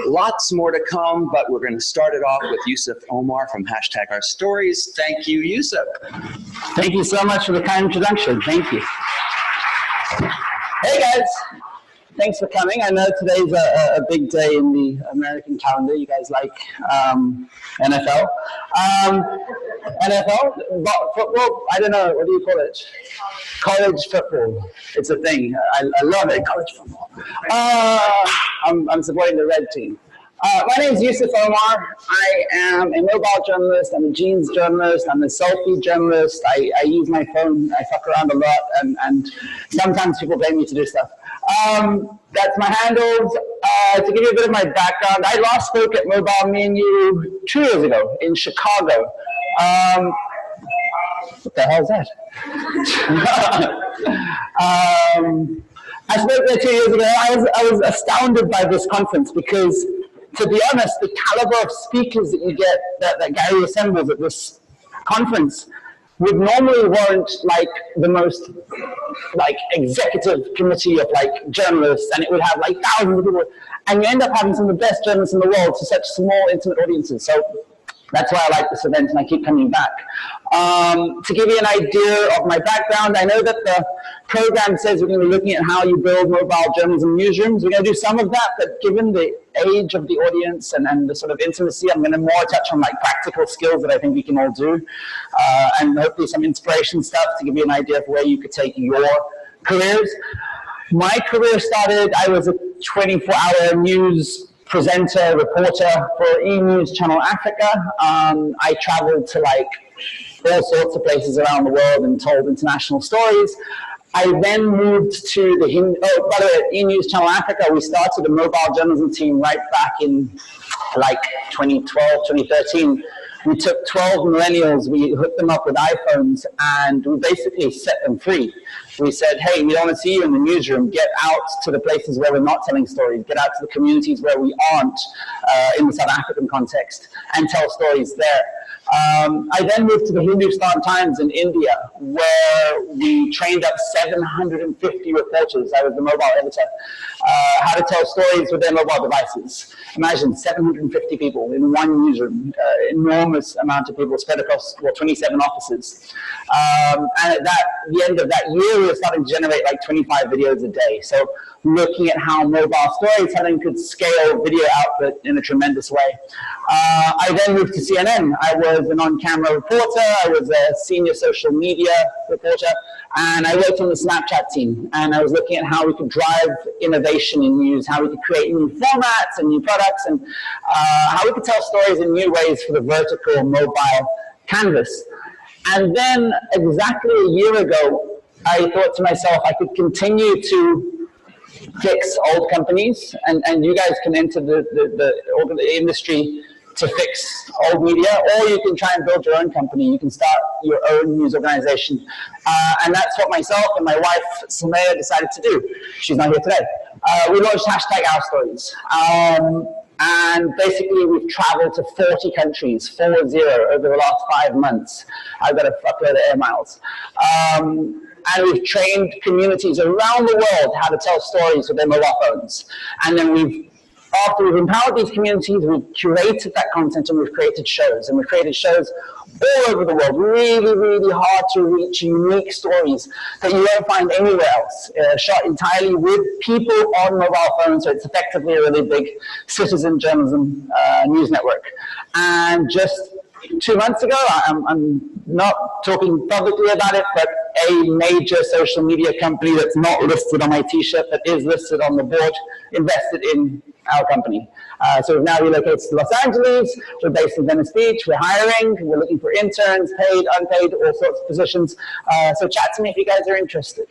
lots more to come, but we're going to start it off with Yusuf Omar from #OurStories. Thank you, Yusuf. Thank you so much for the kind introduction. Thank you. Hey guys, thanks for coming. I know today's a big day in the American calendar. You guys like NFL? NFL? Football? I don't know. What do you call it? College football. It's a thing. I love it. College football. I'm supporting the red team. My name is Yusuf Omar. I am a mobile journalist. I'm a jeans journalist. I'm a selfie journalist. I use my phone. I fuck around a lot, and sometimes people pay me to do stuff. That's my handles. To give you a bit of my background, I last spoke at MobileMe&You 2 years ago in Chicago. What the hell is that? I spoke there 2 years ago. I was astounded by this conference because, to be honest, the caliber of speakers that you get, that Gary assembles at this conference, would normally warrant like the most like executive committee of like journalists, and it would have like thousands of people, and you end up having some of the best journalists in the world to such small, intimate audiences. So that's why I like this event, and I keep coming back. To give you an idea of my background, I know that the program says we're going to be looking at how you build mobile journalism newsrooms. We're going to do some of that, but given the age of the audience and the sort of intimacy, I'm going to more touch on like practical skills that I think we can all do, and hopefully some inspiration stuff to give you an idea of where you could take your careers. My career started, I was a 24-hour news presenter, reporter for E! Channel Africa. I traveled to like all sorts of places around the world and told international stories. I then moved to the by the way, E! Channel Africa, we started a mobile journalism team right back in like 2012, 2013. We took 12 millennials, we hooked them up with iPhones, and we basically set them free. We said, hey, we don't want to see you in the newsroom. Get out to the places where we're not telling stories. Get out to the communities where we aren't in the South African context, and tell stories there. I then moved to the Hindustan Times in India, where we trained up 750 reporters. I was the mobile editor. How to tell stories with their mobile devices. Imagine 750 people in one newsroom, enormous amount of people spread across 27 offices. And at the end of that year, we were starting to generate like 25 videos a day. So looking at how mobile storytelling could scale video output in a tremendous way. I then moved to CNN. I was an on-camera reporter. I was a senior social media reporter. And I worked on the Snapchat team, and I was looking at how we could drive innovation in news, how we could create new formats and new products, and how we could tell stories in new ways for the vertical mobile canvas. And then exactly a year ago, I thought to myself, I could continue to fix old companies, and you guys can enter the industry to fix old media, or you can try and build your own company. You can start your own news organization. And that's what myself and my wife, Sumaya, decided to do. She's not here today. We launched #OurStories. And basically, we've traveled to 40 countries, 40, over the last 5 months. I've got a fuckload of air miles. And we've trained communities around the world how to tell stories with their mobile phones. And then after we've empowered these communities, we've curated that content, and we've created shows. And we've created shows all over the world, really, really hard to reach, unique stories that you won't find anywhere else, shot entirely with people on mobile phones. So it's effectively a really big citizen journalism news network. And just 2 months ago, I'm not talking publicly about it, but a major social media company that's not listed on my t-shirt, but is listed on the board, invested in our company. So we've now relocated to Los Angeles. We're based in Venice Beach. We're hiring. We're looking for interns, paid, unpaid, all sorts of positions. So chat to me if you guys are interested.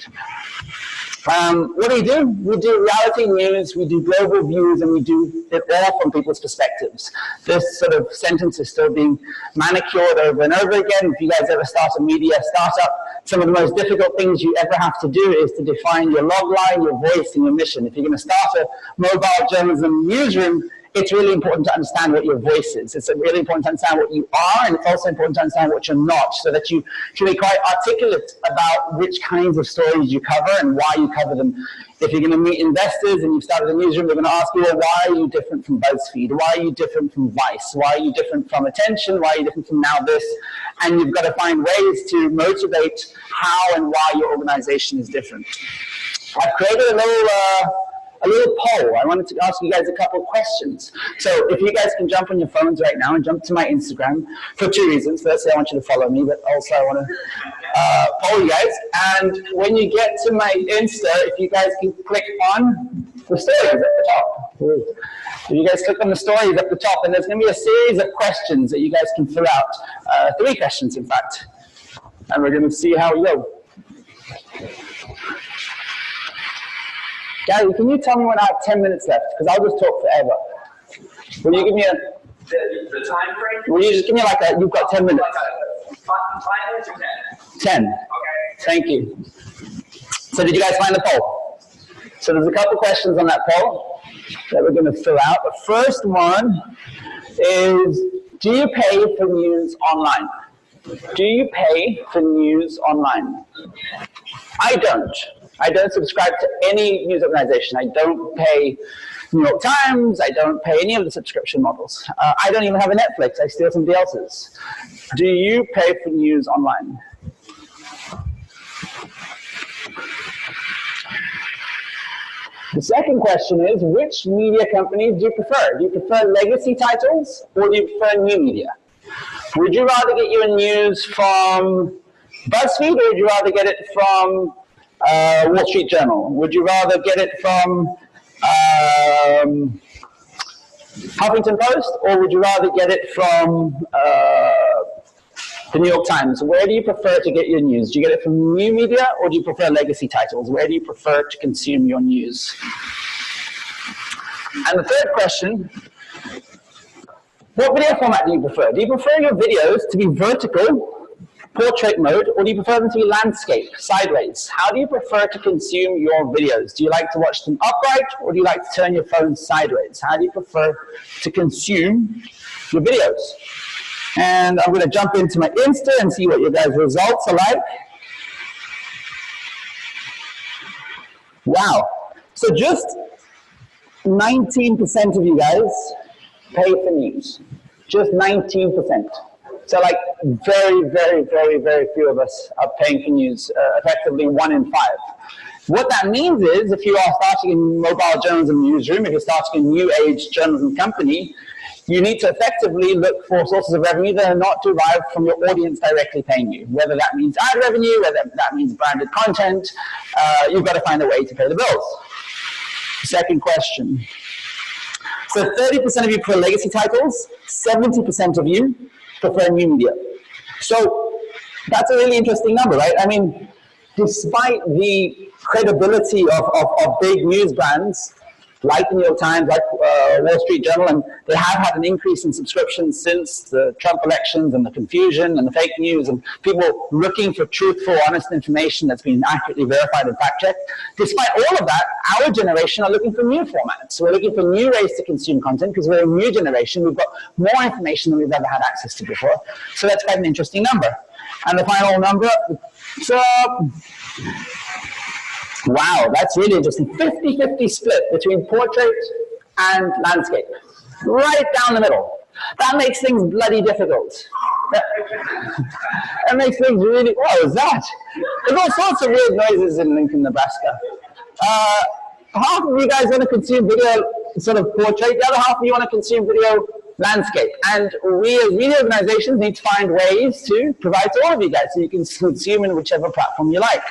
What do? We do reality news, we do global views, and we do it all from people's perspectives. This sort of sentence is still being manicured over and over again. If you guys ever start a media startup, some of the most difficult things you ever have to do is to define your log line, your voice, and your mission. If you're going to start a mobile journalism newsroom, it's really important to understand what your voice is. It's really important to understand what you are, and it's also important to understand what you're not, so that you can be quite articulate about which kinds of stories you cover and why you cover them. If you're going to meet investors and you've started a newsroom, they're going to ask you, well, why are you different from BuzzFeed? Why are you different from Vice? Why are you different from Attention? Why are you different from Now This? And you've got to find ways to motivate how and why your organization is different. I've created a little poll. I wanted to ask you guys a couple of questions. So if you guys can jump on your phones right now and jump to my Instagram for two reasons. Firstly, I want you to follow me, but also I want to poll you guys. And when you get to my Insta, if you guys can click on the stories at the top. If you guys click on the stories at the top, and there's going to be a series of questions that you guys can fill out. 3 questions, in fact. And we're going to see how we go. Gary, can you tell me when I have 10 minutes left? Because I'll just talk forever. Will you give me the time frame? Will you just give me like you've got 10 minutes? 5 minutes or 10. 10? Okay. Thank you. So did you guys find the poll? So there's a couple questions on that poll that we're going to fill out. The first one is, do you pay for news online? Do you pay for news online? I don't. I don't subscribe to any news organization. I don't pay New York Times. I don't pay any of the subscription models. I don't even have a Netflix. I steal somebody else's. Do you pay for news online? The second question is, which media companies do you prefer? Do you prefer legacy titles or do you prefer new media? Would you rather get your news from BuzzFeed or would you rather get it from Wall Street Journal? Would you rather get it from Huffington Post, or would you rather get it from the New York Times? Where do you prefer to get your news? Do you get it from new media, or do you prefer legacy titles? Where do you prefer to consume your news? And the third question, what video format do you prefer? Do you prefer your videos to be vertical, portrait mode, or do you prefer them to be landscape, sideways? How do you prefer to consume your videos? Do you like to watch them upright, or do you like to turn your phone sideways? How do you prefer to consume your videos? And I'm going to jump into my Insta and see what your guys' results are like. Wow. So just 19% of you guys pay for news. Just 19%. So like very, very, very, very few of us are paying for news, effectively 1 in 5. What that means is if you are starting a mobile journalism newsroom, if you're starting a new age journalism company, you need to effectively look for sources of revenue that are not derived from your audience directly paying you. Whether that means ad revenue, whether that means branded content, you've got to find a way to pay the bills. Second question. So 30% of you prefer legacy titles, 70% of you prefer new media. So that's a really interesting number, right? I mean, despite the credibility of big news brands like the New York Times, like Wall Street Journal, and they have had an increase in subscriptions since the Trump elections and the confusion and the fake news and people looking for truthful, honest information that's been accurately verified and fact-checked. Despite all of that, our generation are looking for new formats. We're looking for new ways to consume content because we're a new generation. We've got more information than we've ever had access to before. So that's quite an interesting number. And the final number, so wow, that's really interesting. 50-50 split between portrait and landscape. Right down the middle. That makes things bloody difficult. That makes things really, what was that? There's all sorts of weird noises in Lincoln, Nebraska. Half of you guys want to consume video sort of portrait, the other half of you want to consume video landscape. And we as media organizations need to find ways to provide to all of you guys so you can consume in whichever platform you like.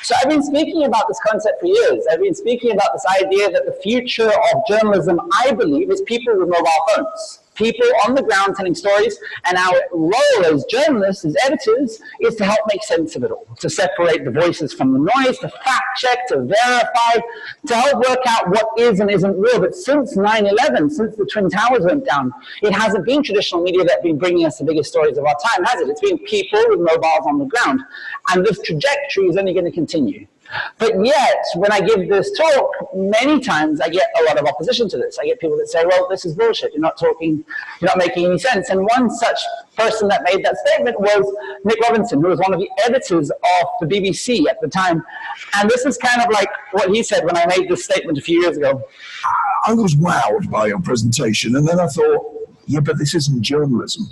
So I've been speaking about this concept for years. I've been speaking about this idea that the future of journalism, I believe, is people with mobile phones. People on the ground telling stories, and our role as journalists, as editors, is to help make sense of it all, to separate the voices from the noise, to fact check, to verify, to help work out what is and isn't real. But since 9/11, since the Twin Towers went down, it hasn't been traditional media that have been bringing us the biggest stories of our time, has it? It's been people with mobiles on the ground. And this trajectory is only going to continue. But yet, when I give this talk, many times I get a lot of opposition to this. I get people that say, well, this is bullshit. You're not making any sense. And one such person that made that statement was Nick Robinson, who was one of the editors of the BBC at the time. And this is kind of like what he said when I made this statement a few years ago. I was wowed by your presentation, and then I thought, yeah, but this isn't journalism.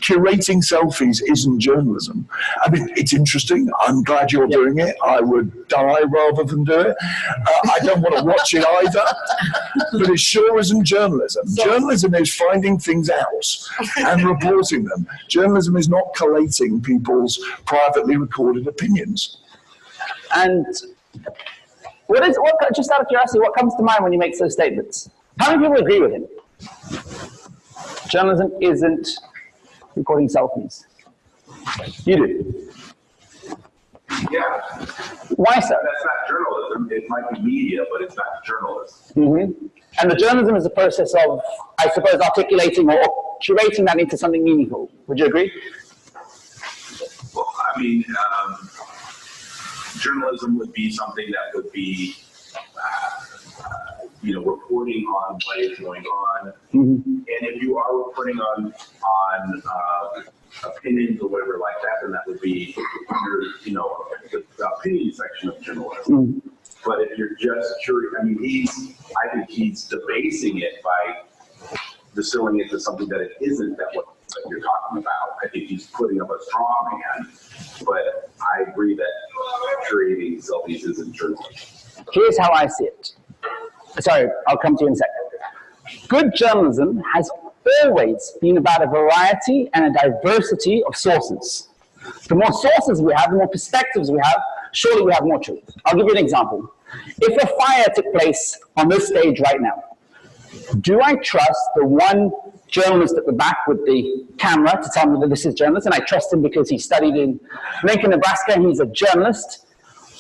Curating selfies isn't journalism. I mean, it's interesting. I'm glad you're doing it. I would die rather than do it. I don't want to watch it either, but it sure isn't journalism. Journalism is finding things out and reporting them. Journalism is not collating people's privately recorded opinions. And just out of curiosity, what comes to mind when he makes those statements? How many people agree with him? Journalism isn't recording selfies. You do. Yeah. Why so? That's not journalism. It might be media, but it's not journalism. Mm-hmm. And the journalism is a process of, I suppose, articulating or curating that into something meaningful. Would you agree? Well, I mean, journalism would be something that would be, reporting on what is going on. Mm-hmm. And if you are reporting on opinions or whatever like that, then that would be under, the opinion section of journalism. Mm-hmm. But if you're just curious, I think he's debasing it by distilling it to something that it isn't that you're talking about. I think he's putting up a straw man, but I agree that creating selfies isn't journalism. Here's how I see it. Sorry, I'll come to you in a second. Good journalism has always been about a variety and a diversity of sources. The more sources we have, the more perspectives we have, surely we have more truth. I'll give you an example. If a fire took place on this stage right now, do I trust the one journalist at the back with the camera to tell me that this is journalist, and I trust him because he studied in Lincoln, Nebraska, and he's a journalist?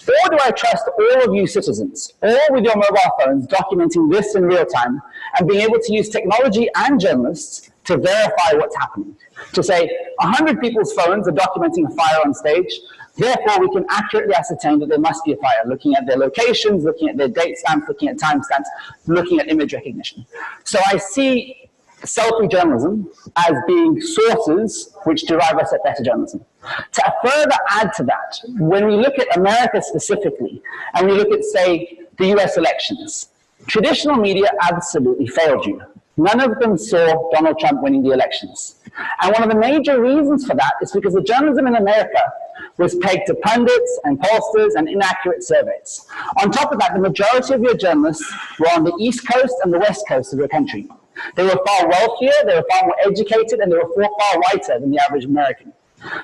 Or do I trust all of you citizens, all with your mobile phones, documenting this in real time and being able to use technology and journalists to verify what's happening? To say 100 people's phones are documenting a fire on stage, therefore we can accurately ascertain that there must be a fire, looking at their locations, looking at their date stamps, looking at time stamps, looking at image recognition. So I see selfie journalism as being sources which derive us at better journalism. To further add to that, when we look at America specifically, and we look at, say, the US elections, traditional media absolutely failed you. None of them saw Donald Trump winning the elections. And one of the major reasons for that is because the journalism in America was pegged to pundits and pollsters and inaccurate surveys. On top of that, the majority of your journalists were on the East Coast and the West Coast of your country. They were far wealthier, they were far more educated, and they were far whiter than the average American.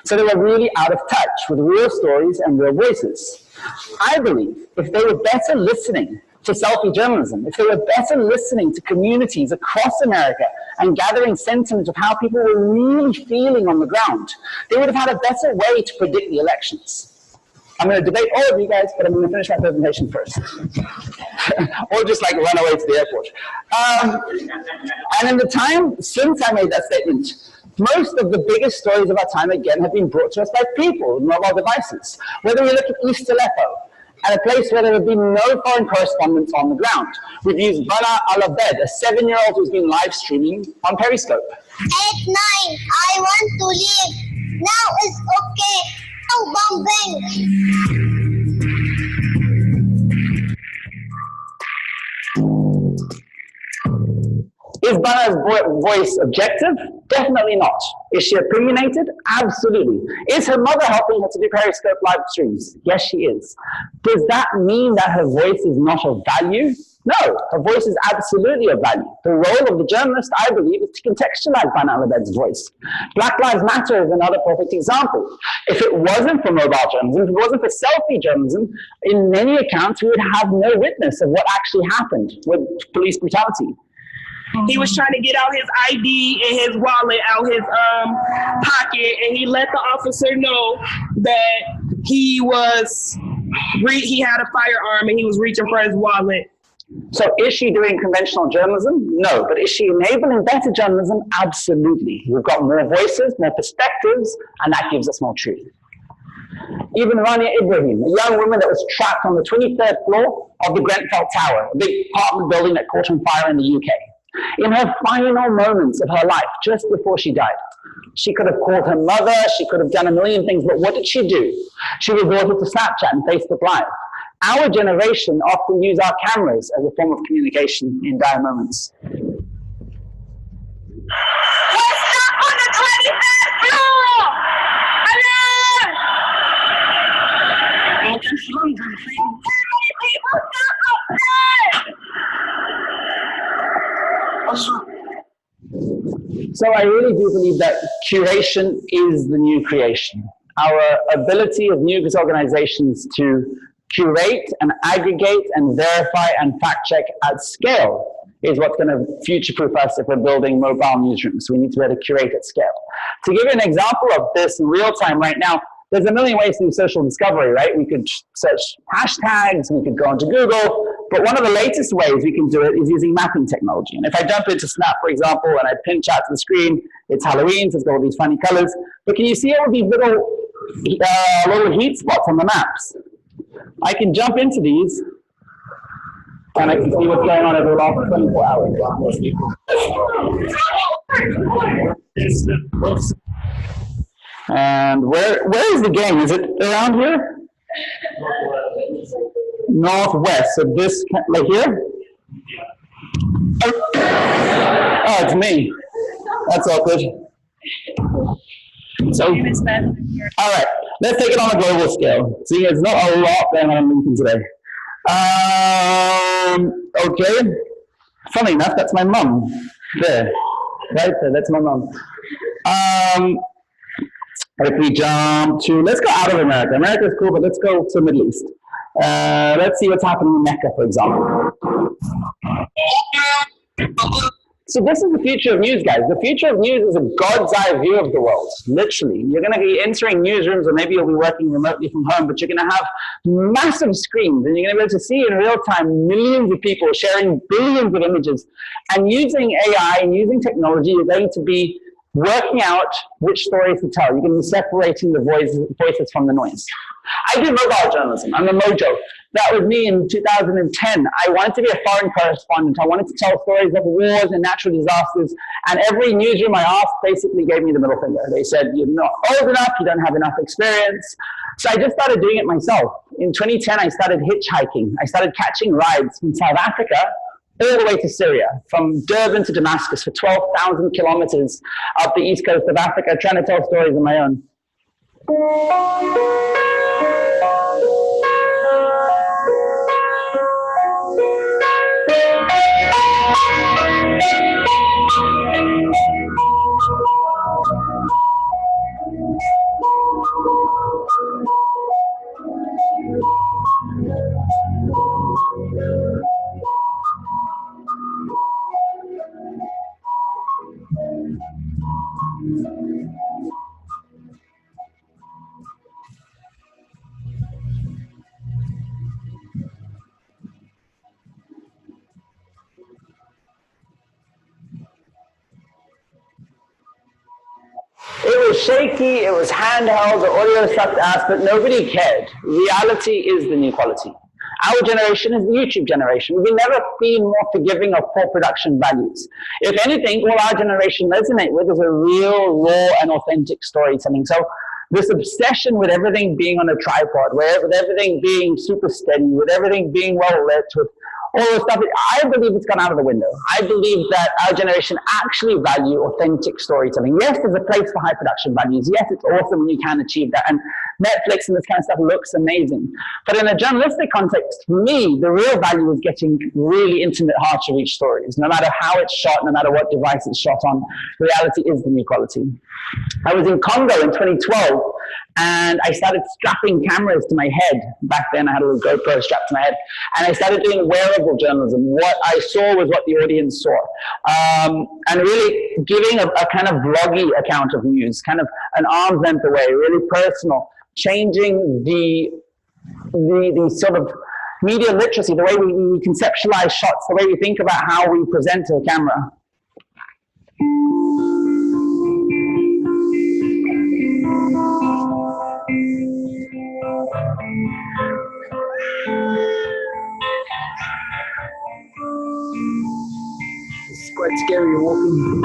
So they were really out of touch with real stories and real voices. I believe if they were better listening to selfie journalism, if they were better listening to communities across America and gathering sentiment of how people were really feeling on the ground, they would have had a better way to predict the elections. I'm going to debate all of you guys, but I'm going to finish my presentation first. Or just like run away to the airport. And in the time since I made that statement, most of the biggest stories of our time, again, have been brought to us by people with mobile devices. Whether we look at East Aleppo, at a place where there have been no foreign correspondents on the ground. We've used Bana al-Abed, a 7-year-old who's been live streaming on Periscope. 8, 9, I want to leave. Now it's okay. No bombing. Is Bana's voice objective? Definitely not. Is she opinionated? Absolutely. Is her mother helping her to do Periscope live streams? Yes, she is. Does that mean that her voice is not of value? No, her voice is absolutely of value. The role of the journalist, I believe, is to contextualize Bana al-Abed's voice. Black Lives Matter is another perfect example. If it wasn't for mobile journalism, if it wasn't for selfie journalism, in many accounts, we would have no witness of what actually happened with police brutality. He was trying to get out his ID and his wallet out his pocket, and he let the officer know that he had a firearm and he was reaching for his wallet. So is she doing conventional journalism? No. But is she enabling better journalism? Absolutely. We've got more voices, more perspectives, and that gives us more truth. Even Rania Ibrahim, a young woman that was trapped on the 23rd floor of the Grenfell Tower, a big apartment building that caught on fire in the UK. In her final moments of her life, just before she died, she could have called her mother, she could have done a million things, but what did she do? She resorted to Snapchat and Facebook Live. Our generation often use our cameras as a form of communication in dire moments. We're stuck on the 23rd floor! Alert! There's many people stuck up there! So I really do believe that curation is the new creation. Our ability of news organizations to curate and aggregate and verify and fact check at scale is what's going to future-proof us if we're building mobile newsrooms. We need to be able to curate at scale. To give you an example of this in real time right now, there's a million ways to do social discovery, right? We could search hashtags, we could go onto Google, but one of the latest ways we can do it is using mapping technology. And if I jump into Snap, for example, and I pinch out to the screen, it's Halloween, so it's got all these funny colors. But can you see all these little heat spots on the maps? I can jump into these, and I can see what's going on over the last 24 hours. And where is the game? Is it around here? Northwest. So this, like here? Oh, it's me. That's awkward. So, all right, let's take it on a global scale. See, there's not a lot going on in Lincoln today. Okay. Funny enough, that's my mum. There. Right there, that's my mum. If we jump to, let's go out of America. America is cool, but let's go to the Middle East. Let's see what's happening in Mecca, for example. So this is the future of news, guys. The future of news is a God's eye view of the world, literally. You're going to be entering newsrooms, or maybe you'll be working remotely from home, but you're going to have massive screens, and you're going to be able to see in real time millions of people sharing billions of images. And using AI and using technology, you're going to be working out which stories to tell. You're going to be separating the voices from the noise. I do mobile journalism. I'm a mojo. That was me in 2010. I wanted to be a foreign correspondent. I wanted to tell stories of wars and natural disasters. And every newsroom I asked basically gave me the middle finger. They said, you're not old enough, you don't have enough experience. So I just started doing it myself. In 2010, I started hitchhiking. I started catching rides from South Africa all the way to Syria, from Durban to Damascus for 12,000 kilometers up the east coast of Africa, trying to tell stories on my own. It was shaky, it was handheld, the audio sucked ass, but nobody cared. Reality is the new quality. Our generation is the YouTube generation. We've never been more forgiving of poor production values. If anything, all our generation resonate with is a real, raw, and authentic storytelling. So this obsession with everything being on a tripod, with everything being super steady, with everything being well lit, with all this stuff, I believe it's gone out of the window. I believe that our generation actually value authentic storytelling. Yes, there's a place for high production values. Yes, it's awesome when you can achieve that. And Netflix and this kind of stuff looks amazing. But in a journalistic context, for me, the real value is getting really intimate, hard-to-reach stories. No matter how it's shot, no matter what device it's shot on, reality is the new quality. I was in Congo in 2012, and I started strapping cameras to my head. Back then, I had a little GoPro strapped to my head, and I started doing wearable journalism. What I saw was what the audience saw, and really giving a kind of vloggy account of news, kind of an arm's length away, really personal, changing the sort of media literacy, the way we conceptualize shots, the way we think about how we present to a camera. quite scary. You're walking.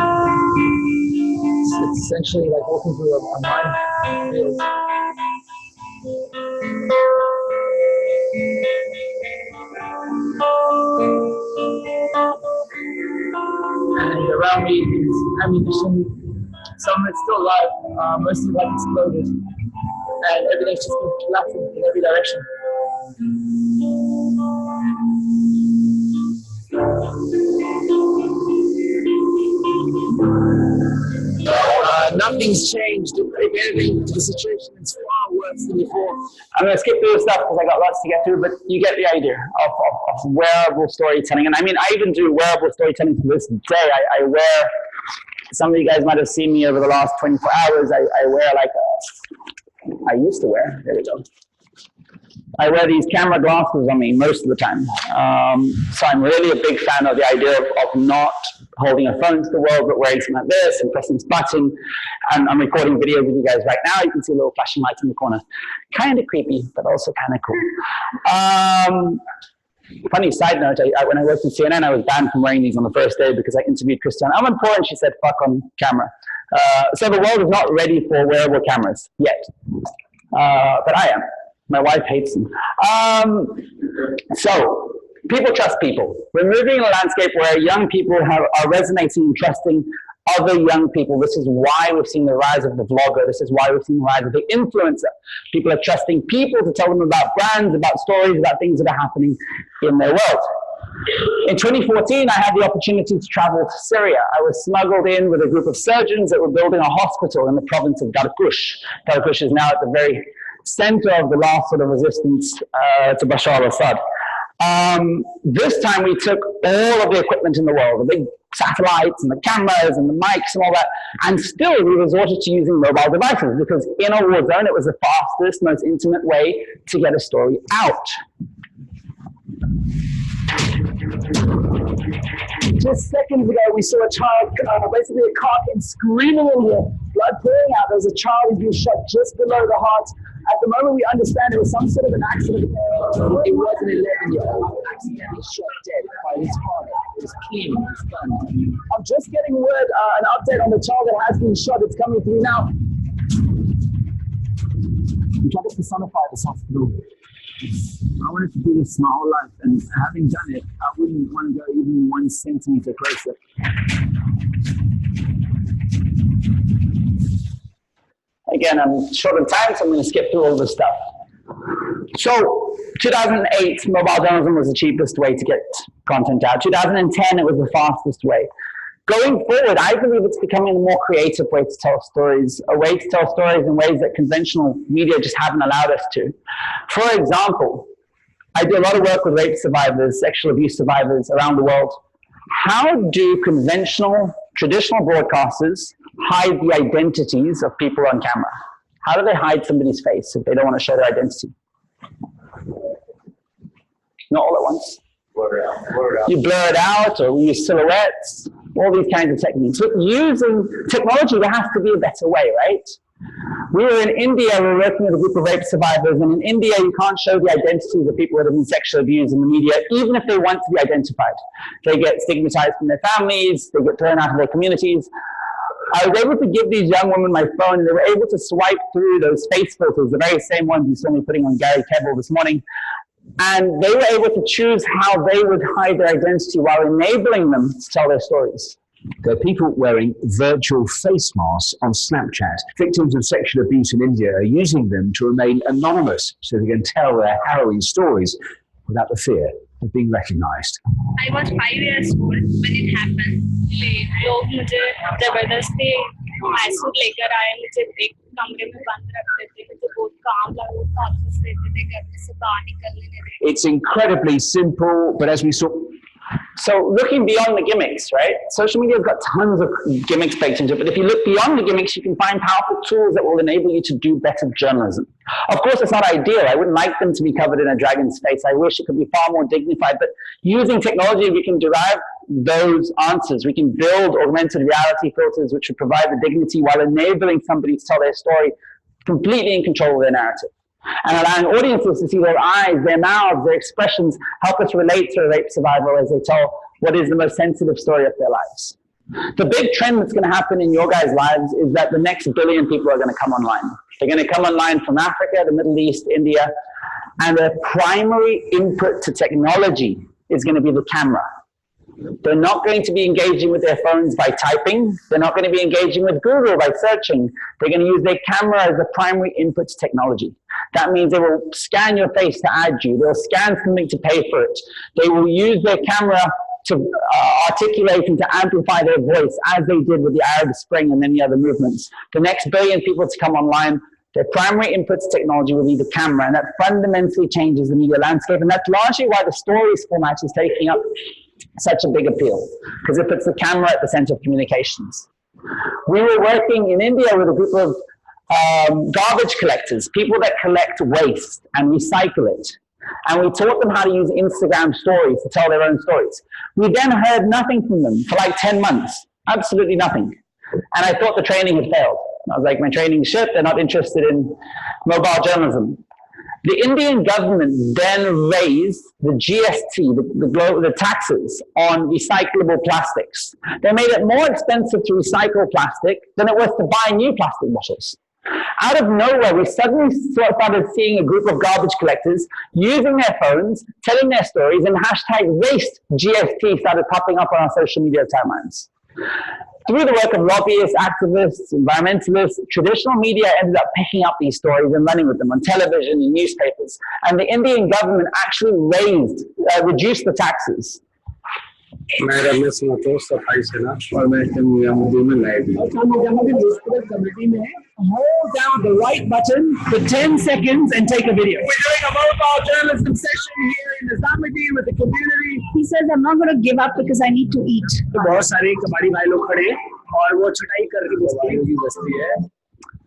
It's essentially like walking through a minefield. And around me is ammunition. Some of it's still alive, most of it has exploded. And everything's just been collapsing in every direction. Nothing's changed. If anything, the situation is far worse than before. I'm going to skip through the stuff because I got lots to get through, but you get the idea of wearable storytelling. And I mean, I even do wearable storytelling to this day. I wear, some of you guys might have seen me over the last 24 hours. I wear like I used to wear, there we go. I wear these camera glasses on me most of the time. So I'm really a big fan of the idea of not holding a phone to the world, but wearing something like this and pressing this button. And I'm recording videos with you guys right now. You can see a little flashing light in the corner. Kind of creepy, but also kind of cool. Funny side note, when I worked in CNN, I was banned from wearing these on the first day because I interviewed Christiane Amanpour and she said, fuck on camera. So the world is not ready for wearable cameras yet. But I am. My wife hates them. So, people trust people. We're moving in a landscape where young people are resonating and trusting other young people. This is why we've seen the rise of the vlogger. This is why we've seen the rise of the influencer. People are trusting people to tell them about brands, about stories, about things that are happening in their world. In 2014, I had the opportunity to travel to Syria. I was smuggled in with a group of surgeons that were building a hospital in the province of Garkush. Garkush is now at the very center of the last sort of resistance to Bashar al-Assad. This time we took all of the equipment in the world, the big satellites and the cameras and the mics and all that, and still we resorted to using mobile devices because in a war zone it was the fastest, most intimate way to get a story out. Just seconds ago, we saw a child, basically a car came screaming in here, blood pouring out. There was a child who's been shot just below the heart. At the moment, we understand it was some sort of an accident. It was an 11-year-old accidentally shot dead by his father. It was clean, it was done. I'm just getting word, an update on the child that has been shot. It's coming through now. I'm trying to personify this hospital. I wanted to do this my whole life, and having done it, I wouldn't want to go even 1 centimeter closer. Again, I'm short on time, so I'm going to skip through all this stuff. So, 2008, mobile journalism was the cheapest way to get content out. 2010, it was the fastest way. Going forward, I believe it's becoming a more creative way to tell stories, a way to tell stories in ways that conventional media just haven't allowed us to. For example, I do a lot of work with rape survivors, sexual abuse survivors around the world. How do traditional broadcasters hide the identities of people on camera? How do they hide somebody's face if they don't want to show their identity? Not all at once. Blur it out. You blur it out, or we use silhouettes, all these kinds of techniques. But using technology, there has to be a better way, right? We were in India, we were working with a group of rape survivors, and in India, you can't show the identities of people that have been sexually abused in the media, even if they want to be identified. They get stigmatized from their families, they get thrown out of their communities. I was able to give these young women my phone, and they were able to swipe through those face filters, the very same ones you saw me putting on Gary Kebbell this morning, and they were able to choose how they would hide their identity while enabling them to tell their stories. There are people wearing virtual face masks on Snapchat. Victims of sexual abuse in India are using them to remain anonymous so they can tell their harrowing stories without the fear of being recognized. I was 5 years old when it happened. लोग मुझे जबरदस्ती मैसूर लेकर आए, मुझे एक कमरे में बंद रखते थे, मुझे बहुत काम लगा, टॉर्चर्स देते थे, घर से बाहर निकलने नहीं देते. It's incredibly simple, but as we saw. So looking beyond the gimmicks, right? Social media has got tons of gimmicks baked into it, but if you look beyond the gimmicks, you can find powerful tools that will enable you to do better journalism. Of course, it's not ideal. I wouldn't like them to be covered in a dragon's face. I wish it could be far more dignified, but using technology, we can derive those answers. We can build augmented reality filters which would provide the dignity while enabling somebody to tell their story completely in control of their narrative. And allowing audiences to see their eyes, their mouths, their expressions, help us relate to a rape survivor as they tell what is the most sensitive story of their lives. The big trend that's going to happen in your guys' lives is that the next billion people are going to come online. They're going to come online from Africa, the Middle East, India, and their primary input to technology is going to be the camera. They're not going to be engaging with their phones by typing. They're not going to be engaging with Google by searching. They're going to use their camera as the primary input to technology. That means they will scan your face to add you. They'll scan something to pay for it. They will use their camera to articulate and to amplify their voice, as they did with the Arab Spring and many other movements. The next billion people to come online, their primary input to technology will be the camera, and that fundamentally changes the media landscape. And that's largely why the stories format is taking up such a big appeal, because it puts the camera at the center of communications. We were working in India with a group of garbage collectors, people that collect waste and recycle it. And we taught them how to use Instagram stories to tell their own stories. We then heard nothing from them for like 10 months, absolutely nothing. And I thought the training had failed. I was like, my training's shit, they're not interested in mobile journalism. The Indian government then raised the GST, the taxes on recyclable plastics. They made it more expensive to recycle plastic than it was to buy new plastic bottles. Out of nowhere, we suddenly started seeing a group of garbage collectors using their phones, telling their stories, and hashtag waste GST started popping up on our social media timelines. Through the work of lobbyists, activists, environmentalists, traditional media ended up picking up these stories and running with them on television and newspapers. And the Indian government actually reduced the taxes. मैं रमेश मतो सफाई सेना और मैं मुद्दे में live Hold down the right button for 10 seconds and take a video. We're doing a mobile journalism session here in Islamabad with the community. He says, I'm not going to give up because I need to eat. बहुत सारे कबाड़ी भाई लोग खड़े और वो छटाई करके बसती है.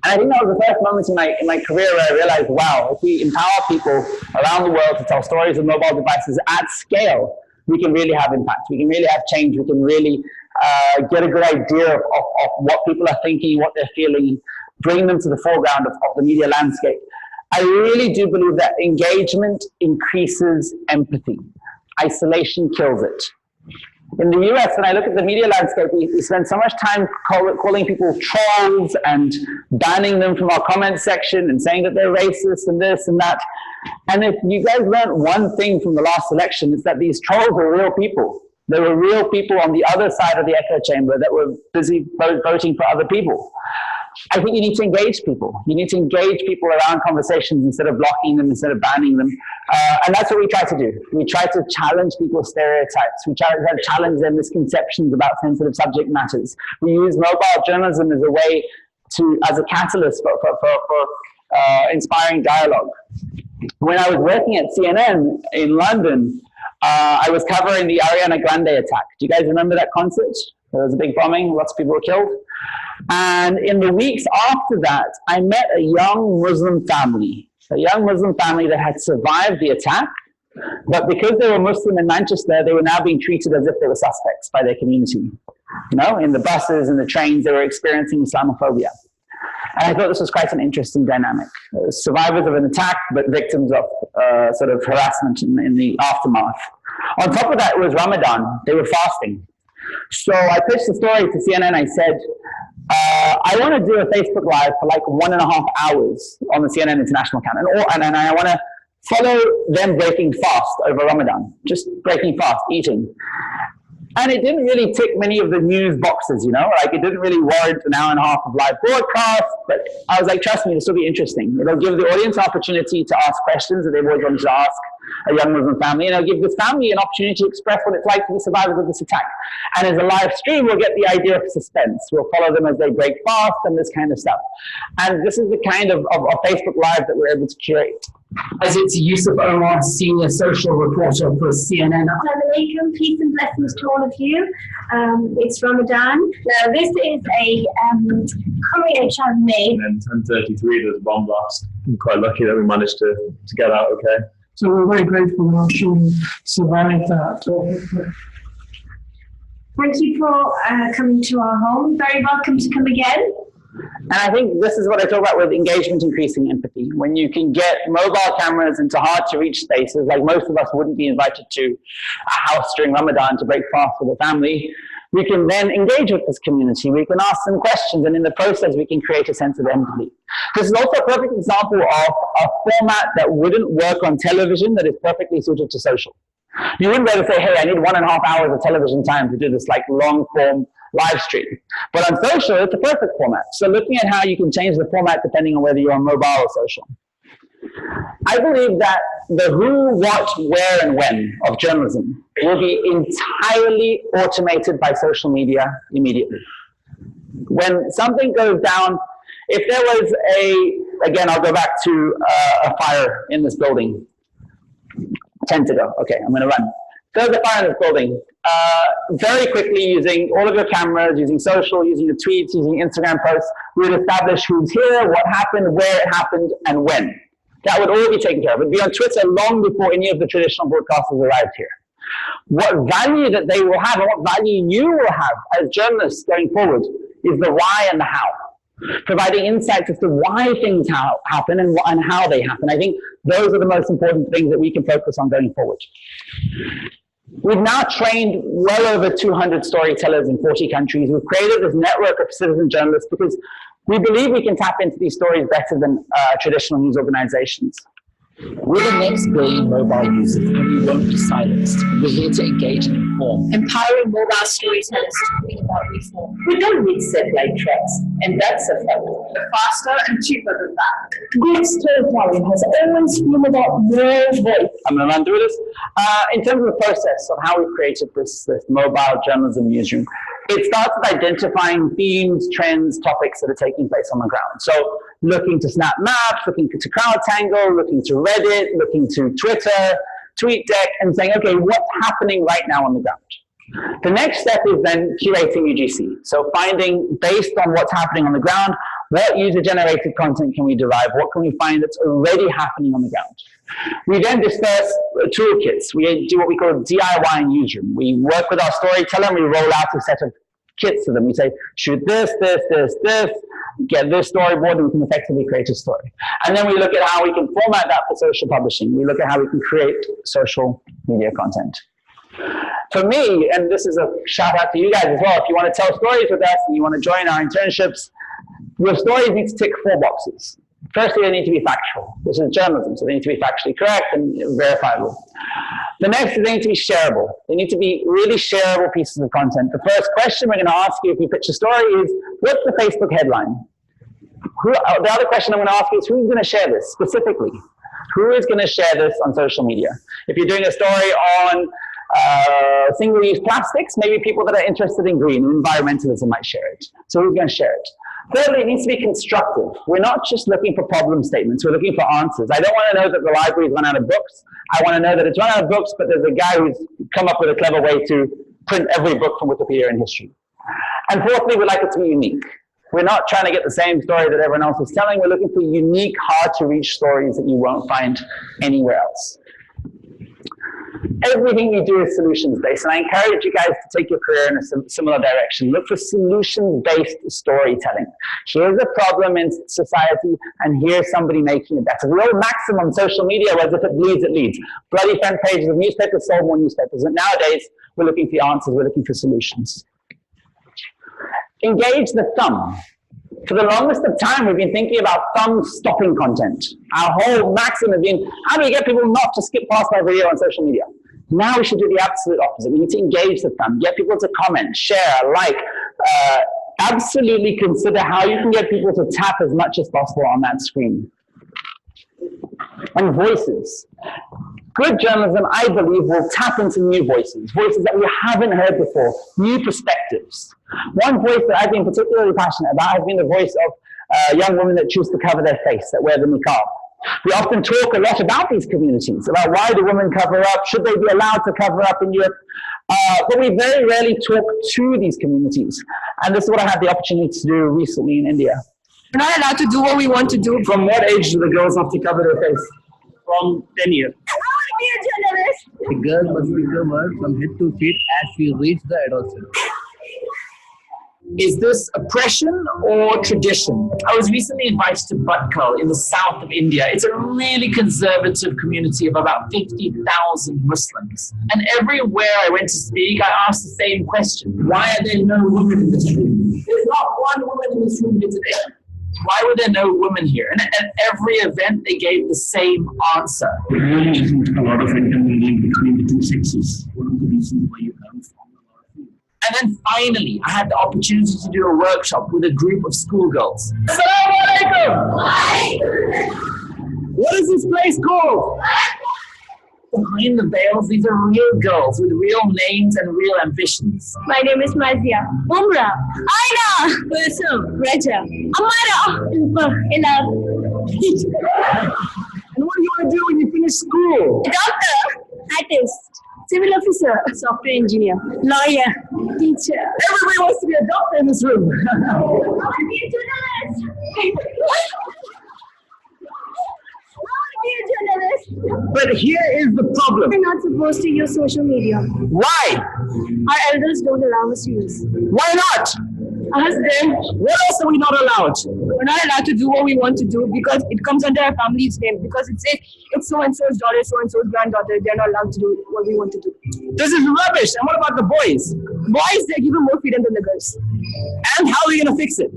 And I think that was the first moment in my career where I realized, wow, if we empower people around the world to tell stories with mobile devices at scale, we can really have impact. We can really have change. We can really get a good idea of what people are thinking, what they're feeling, bring them to the foreground of the media landscape. I really do believe that engagement increases empathy. Isolation kills it. In the US, when I look at the media landscape, we spend so much time calling people trolls and banning them from our comment section and saying that they're racist and this and that. And if you guys learned one thing from the last election, it's that these trolls were real people. There were real people on the other side of the echo chamber that were busy voting for other people. I think you need to engage people. You need to engage people around conversations instead of blocking them, instead of banning them. And that's what we try to do. We try to challenge people's stereotypes. We try to challenge their misconceptions about sensitive subject matters. We use mobile journalism as a way as a catalyst for inspiring dialogue. When I was working at CNN in London, I was covering the Ariana Grande attack. Do you guys remember that concert? There was a big bombing, lots of people were killed. And in the weeks after that, I met a young Muslim family that had survived the attack, but because they were Muslim in Manchester, they were now being treated as if they were suspects by their community. You know, in the buses and the trains, they were experiencing Islamophobia. And I thought this was quite an interesting dynamic. Survivors of an attack, but victims of sort of harassment in the aftermath. On top of that, it was Ramadan. They were fasting. So I pitched the story to CNN. I said, I want to do a Facebook Live for like 1.5 hours on the CNN International account. And I want to follow them breaking fast over Ramadan. Just breaking fast, eating. And it didn't really tick many of the news boxes, you know, like it didn't really warrant an 1.5 hours of live broadcast, but I was like, trust me, this will be interesting. It'll give the audience an opportunity to ask questions that they've always wanted to ask a young Muslim family, and it'll give this family an opportunity to express what it's like to be survivors of this attack. And as a live stream, we'll get the idea of suspense. We'll follow them as they break fast and this kind of stuff. And this is the kind of Facebook Live that we're able to curate. As it's Yusuf, Omar, senior social reporter for CNN. Assalamu alaikum, peace and blessings to all of you. It's Ramadan. Now, this is a curry which I've made. And then 10:33, there's a bomb blast. I'm quite lucky that we managed to get out okay. So we're very grateful that our children survived that. Thank you for coming to our home. Very welcome to come again. And I think this is what I talk about with engagement increasing empathy. When you can get mobile cameras into hard to reach spaces, like most of us wouldn't be invited to a house during Ramadan to break fast with a family, we can then engage with this community. We can ask them questions, and in the process, we can create a sense of empathy. This is also a perfect example of a format that wouldn't work on television that is perfectly suited to social. You wouldn't be able to say, hey, I need 1.5 hours of television time to do this like long form live stream. But on social, it's a perfect format. So looking at how you can change the format depending on whether you're on mobile or social. I believe that the who, what, where, and when of journalism will be entirely automated by social media immediately. When something goes down, if there was again, I'll go back to a fire in this building. 10 to go. Okay, I'm going to run. There's a fire in this building. Very quickly, using all of your cameras, using social, using your tweets, using Instagram posts, we would establish who's here, what happened, where it happened, and when. That would all be taken care of. It would be on Twitter long before any of the traditional broadcasters arrived here. What value that they will have and what value you will have as journalists going forward is the why and the how. Providing insights as to why things happen and how they happen. I think those are the most important things that we can focus on going forward. We've now trained well over 200 storytellers in 40 countries. We've created this network of citizen journalists because we believe we can tap into these stories better than traditional news organizations. We're the next billion mobile users, and we won't be silenced. We're here to engage and inform. Empowering mobile storytellers to think about reform. We don't need satellite tracks, and that's a fact. We're faster and cheaper than that. Good storytelling has always been about more voice. I'm going to run through this. In terms of the process of how we created this mobile journalism newsroom, it starts with identifying themes, trends, topics that are taking place on the ground. So looking to Snap Maps, looking to CrowdTangle, looking to Reddit, looking to Twitter, TweetDeck, and saying, okay, what's happening right now on the ground? The next step is then curating UGC. So finding, based on what's happening on the ground, what user-generated content can we derive? What can we find that's already happening on the ground? We then disperse toolkits. We do what we call DIY newsroom. We work with our storyteller and we roll out a set of kits to them. We say, shoot this, get this storyboard, and we can effectively create a story. And then we look at how we can format that for social publishing. We look at how we can create social media content. For me, and this is a shout out to you guys as well, if you want to tell stories with us and you want to join our internships, your stories need to tick 4 boxes. Firstly, they need to be factual. This is journalism, so they need to be factually correct and verifiable. The next is they need to be shareable. They need to be really shareable pieces of content. The first question we're going to ask you if you pitch a story is, what's the Facebook headline? The other question I'm going to ask you is, who's going to share this specifically? Who is going to share this on social media? If you're doing a story on single-use plastics, maybe people that are interested in green and environmentalism might share it. So who's going to share it? Thirdly, it needs to be constructive. We're not just looking for problem statements, we're looking for answers. I don't want to know that the library's run out of books. I want to know that it's run out of books, but there's a guy who's come up with a clever way to print every book from Wikipedia in history. And fourthly, we'd like it to be unique. We're not trying to get the same story that everyone else is telling. We're looking for unique, hard-to-reach stories that you won't find anywhere else. Everything we do is solutions-based, and I encourage you guys to take your career in a similar direction. Look for solutions-based storytelling. Here's a problem in society, and here's somebody making it better. The old maxim on social media was, if it bleeds, it leads. Bloody front pages of newspapers sold more newspapers, and nowadays, we're looking for answers, we're looking for solutions. Engage the thumb. For the longest of time, we've been thinking about thumb-stopping content. Our whole maxim has been, how do we get people not to skip past our video on social media? Now we should do the absolute opposite. We need to engage the thumb, get people to comment, share, like, absolutely consider how you can get people to tap as much as possible on that screen. And voices. Good journalism, I believe, will tap into new voices, voices that we haven't heard before, new perspectives. One voice that I've been particularly passionate about has been the voice of young women that choose to cover their face, that wear the niqab. We often talk a lot about these communities, about why do women cover up, should they be allowed to cover up in Europe, but we very rarely talk to these communities. And this is what I had the opportunity to do recently in India. We're not allowed to do what we want to do. From what age do the girls have to cover their face? From 10 years. The girl must be covered from head to feet as she reaches the adolescence. Is this oppression or tradition? I was recently invited to Bhatkal in the south of India. It's a really conservative community of about 50,000 Muslims. And everywhere I went to speak, I asked the same question. Why are there no women in this room? There's not one woman in this room here today. Why were there no women here? And at every event, they gave the same answer. There really isn't a lot of intermingling between the two sexes. One of the reasons why you haven't found a lot of food. And then finally, I had the opportunity to do a workshop with a group of schoolgirls. Assalamu alaikum! What is this place called? Behind the veils, these are real girls with real names and real ambitions. My name is Mazia. Umrah. Aina. Yusuf. Raja. Amara. Enough. And what do you want to do when you finish school? Doctor. Artist. Civil officer. Software engineer. Lawyer. Teacher. Everybody wants to be a doctor in this room. I want to be a journalist. But here is the problem. We're not supposed to use social media. Why? Our elders don't allow us to use. Why not? Ask them. What else are we not allowed? We're not allowed to do what we want to do because it comes under our family's name. Because it says it's so-and-so's daughter, so-and-so's granddaughter. They're not allowed to do what we want to do. This is rubbish. And what about the boys? Boys, they're given more freedom than the girls. And how are we going to fix it?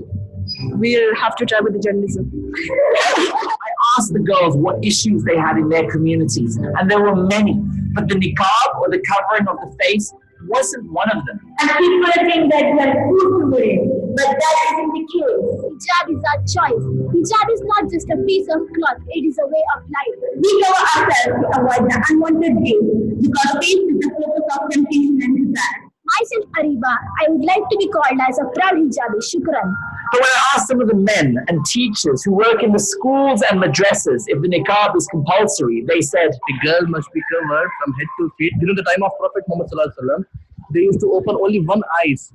We'll have to try with the journalism. I asked the girls what issues they had in their communities, and there were many. But the niqab, or the covering of the face, wasn't one of them. And people think that we are food to wear, but that isn't the case. Hijab is our choice. Hijab is not just a piece of cloth, it is a way of life. We cover ourselves to avoid the unwanted gaze because face is the focus of temptation and desire. Myself, Ariba, I would like to be called as a proud hijabi. Shukran. But when I asked some of the men and teachers who work in the schools and madrasas if the niqab is compulsory, they said, The girl must be covered from head to feet. During the time of Prophet Muhammad Sallallahu Alaihi Wasallam, they used to open only one eye so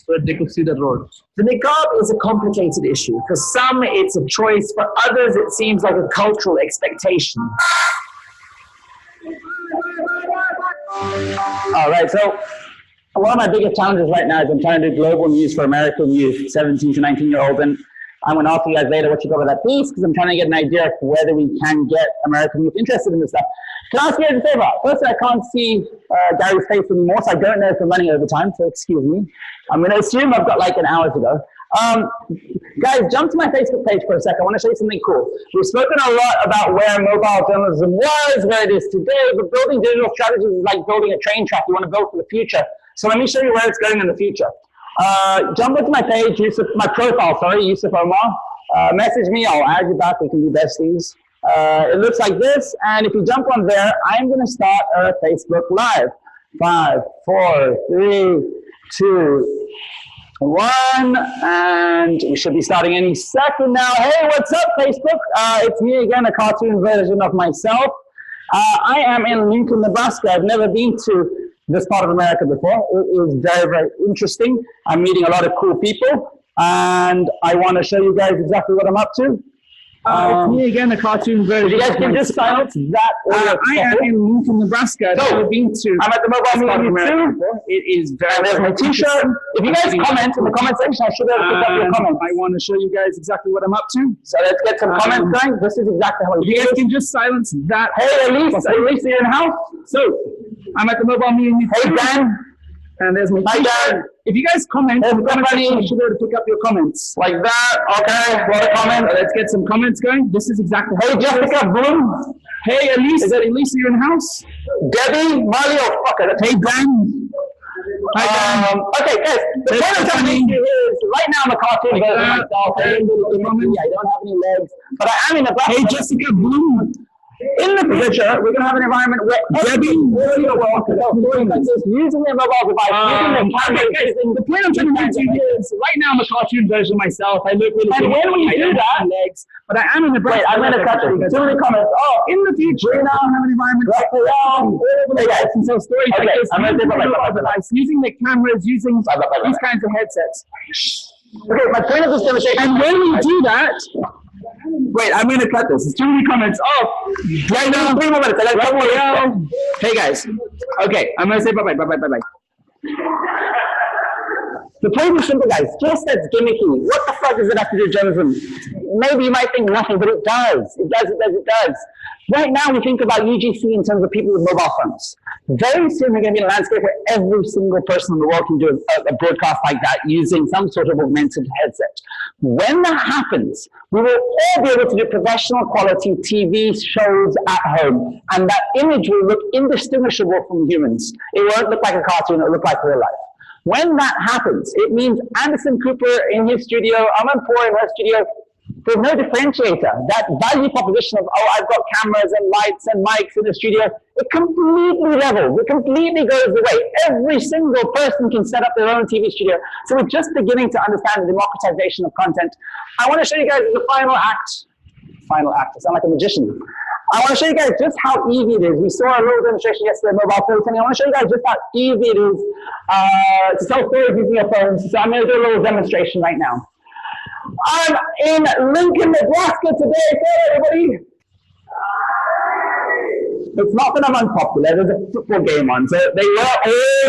that they could see the road. The niqab is a complicated issue. For some, it's a choice. For others, it seems like a cultural expectation. All right, so one of my biggest challenges right now is I'm trying to do global news for American youth, 17 to 19-year-olds, and I'm going to ask you guys later what you thought about that piece, because I'm trying to get an idea of whether we can get American youth interested in this stuff. Can I ask you guys a favor? First, I can't see Gary's face anymore, so I don't know if we're running over time, so excuse me. I'm going to assume I've got like an hour to go. Guys, jump to my Facebook page for a second. I want to show you something cool. We've spoken a lot about where mobile journalism was, where it is today, but building digital strategies is like building a train track you want to build for the future. So let me show you where it's going in the future. Jump onto my page, Yusuf, my profile, sorry, Yusuf Omar. Message me, I'll add you back, we can be besties. It looks like this, and if you jump on there, I'm going to start a Facebook Live. 5, 4, 3, 2, 1, and we should be starting any second now. Hey, what's up, Facebook? It's me again, a cartoon version of myself. I am in Lincoln, Nebraska. I've never been to this part of America before. It is very, very interesting. I'm meeting a lot of cool people, and I want to show you guys exactly what I'm up to. It's me again, a cartoon version. You guys can just silence that. I am in Lincoln, Nebraska. So, been to. I'm at the MobileMe&You too. It is very. And there's my t-shirt. If you guys comment in the comment section, I should be able to pick up your comments. I want to show you guys exactly what I'm up to. So let's get some comments going. This is exactly how you guys can just silence that. Hey, Elise, you're in the house? So, I'm at the MobileMe&You. Hey, Dan. And there's my Dan. If you guys comment, I should be able to pick up your comments. Like that, okay. A lot of comments. Let's get some comments going. This is exactly how. Hey, Jessica Bloom. Hey, Elise. Is that Elise? You're in the house? Debbie, Mario, fucker. Hey, Dan. Hi, Dan. Okay, guys. The point I'm telling you is, right now I'm a cartoon version of myself. I don't have any legs, but I am in a black. Hey, Jessica Bloom. In the future, we're going to have an environment where Debbie, using their mobile device, using their the point I'm trying to make to you is, right now I'm a cartoon version myself. I look really and when we do that, legs, but I am in the Wait, I'm going to cut you. Too many comments. Oh, in the future, we now have an environment where some stories like this, using the cameras, using these kinds of headsets. Okay, my point of this demonstration. And when we do that, wait, I'm going to cut this. It's too many comments. Oh, right now, 3 more minutes. Hey guys. Okay, I'm going to say bye-bye. The point is simple, guys. Just that's gimmicky. What the fuck does it have to do with journalism? Maybe you might think nothing, but it does. It does, it does, it does. Right now, we think about UGC in terms of people with mobile phones. Very soon, we're going to be in a landscape where every single person in the world can do a broadcast like that using some sort of augmented headset. When that happens, we will all be able to do professional quality TV shows at home, and that image will look indistinguishable from humans. It won't look like a cartoon, it'll look like real life. When that happens, it means Anderson Cooper in his studio, Aman Poor in her studio, there's no differentiator. That value proposition of, oh, I've got cameras and lights and mics in the studio, it completely levels. It completely goes away. Every single person can set up their own TV studio. So we're just beginning to understand the democratization of content. I want to show you guys the final act. Final act. I sound like a magician. I want to show you guys just how easy it is. We saw a little demonstration yesterday, mobile phone. I want to show you guys just how easy it is to tell stories using your phones. So I'm going to do a little demonstration right now. I'm in Lincoln, Nebraska today. Say everybody. It's not that I'm unpopular. There's a football game on, so they were all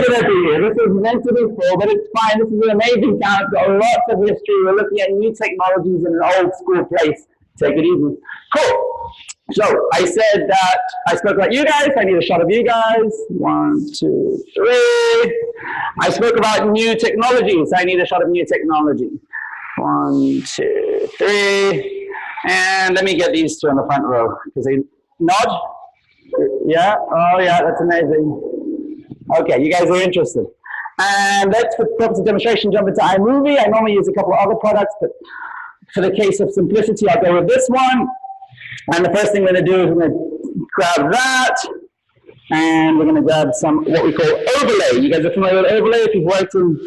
going to be here. This is meant to be full, but it's fine. This is an amazing town. It's got lots of history. We're looking at new technologies in an old school place. Take it easy. Cool. So I said that I spoke about you guys. I need a shot of you guys. 1, 2, 3. I spoke about new technologies. I need a shot of new technology. 1, 2, 3. And let me get these two on the front row because they nod. Yeah. Oh, yeah. That's amazing. Okay, you guys are interested. And let's, for the purpose of demonstration, jump into iMovie. I normally use a couple of other products, but for the case of simplicity, I'll go with this one. And the first thing we're going to do is we're going to grab that, and we're going to grab some what we call overlay. You guys are familiar with overlay if you've worked in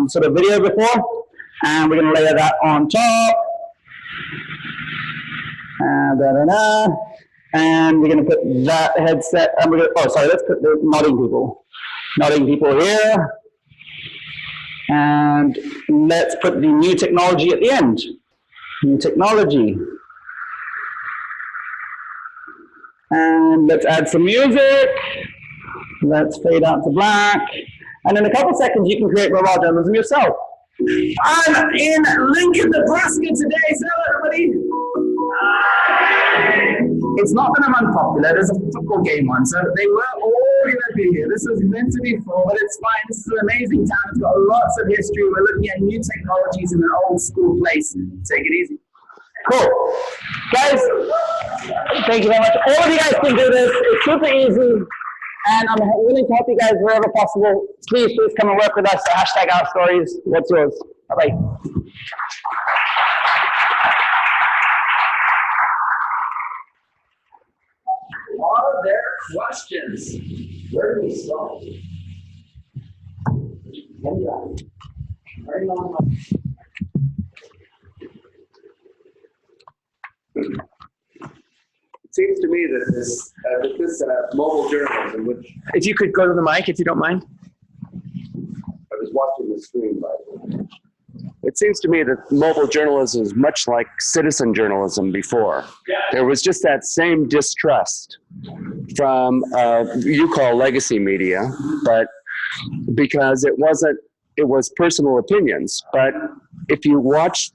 sort of video before. And we're going to layer that on top. And we're going to put that headset. And we're going to, oh, sorry, let's put the nodding people. Nodding people here. And let's put the new technology at the end. New technology. And let's add some music. Let's fade out to black. And in a couple seconds, you can create mobile journalism yourself. I'm in Lincoln, Nebraska today. So everybody. It's not that I'm unpopular. There's a football game on, so they were all going to be here. This was meant to be full, but it's fine. This is an amazing town. It's got lots of history. We're looking at new technologies in an old school place. Take it easy. Cool. Guys, thank you very much. All of you guys can do this. It's super easy. And I'm willing to help you guys wherever possible. Please come and work with us. Hashtag our stories. What's yours? Bye-bye. Are there questions? Where do we start? It seems to me that this mobile journalism, which, if you could go to the mic, if you don't mind. I was watching the screen, by the way. It seems to me that mobile journalism is much like citizen journalism before. Yeah. There was just that same distrust from, you call legacy media, but because it was personal opinions. But if you watch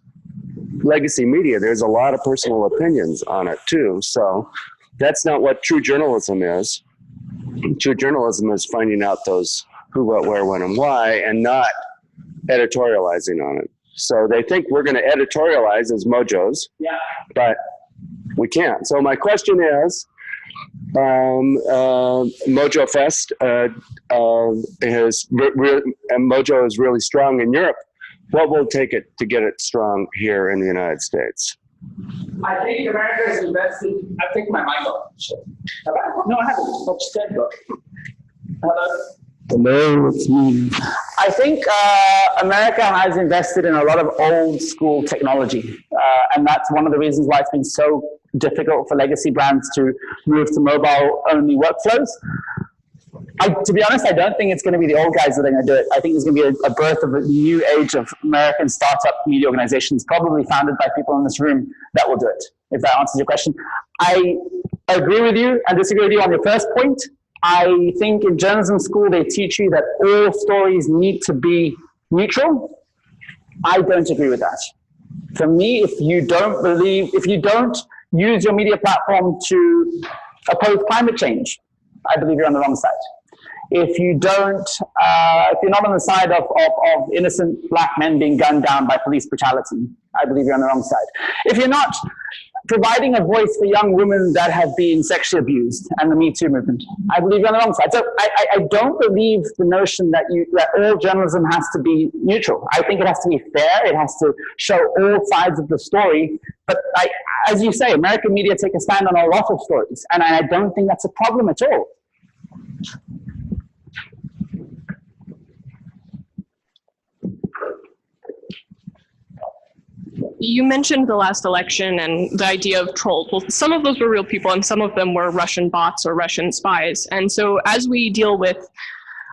legacy media, there's a lot of personal opinions on it too. So that's not what true journalism is. True journalism is finding out those who, what, where, when, and why, and not editorializing on it. So they think we're going to editorialize as mojos, but we can't. So my question is, Mojo Fest and Mojo is really strong in Europe. What will it take it to get it strong here in the United States? I think America has invested. I think my mic off. No, I haven't. What you said, look. Hello. Hello, it's me. I think America has invested in a lot of old school technology. And that's one of the reasons why it's been so difficult for legacy brands to move to mobile-only workflows. To be honest, I don't think it's going to be the old guys that are going to do it. I think there's going to be a birth of a new age of American startup media organizations, probably founded by people in this room, that will do it, if that answers your question. I agree with you and disagree with you on your first point. I think in journalism school, they teach you that all stories need to neutral? I don't agree with that. For me, if you don't use your media platform to oppose climate change, I believe you're on the wrong side. If you're not on the side of innocent black men being gunned down by police brutality, I believe you're on the wrong side. If you're not providing a voice for young women that have been sexually abused and the Me Too movement, I believe you're on the wrong side. So I don't believe the notion that all journalism has to be neutral. I think it has to be fair. It has to show all sides of the story. But as you say, American media take a stand on a lot of stories, and I don't think that's a problem at all. You mentioned the last election and the idea of trolls. Well, some of those were real people and some of them were Russian bots or Russian spies. And so as we deal with,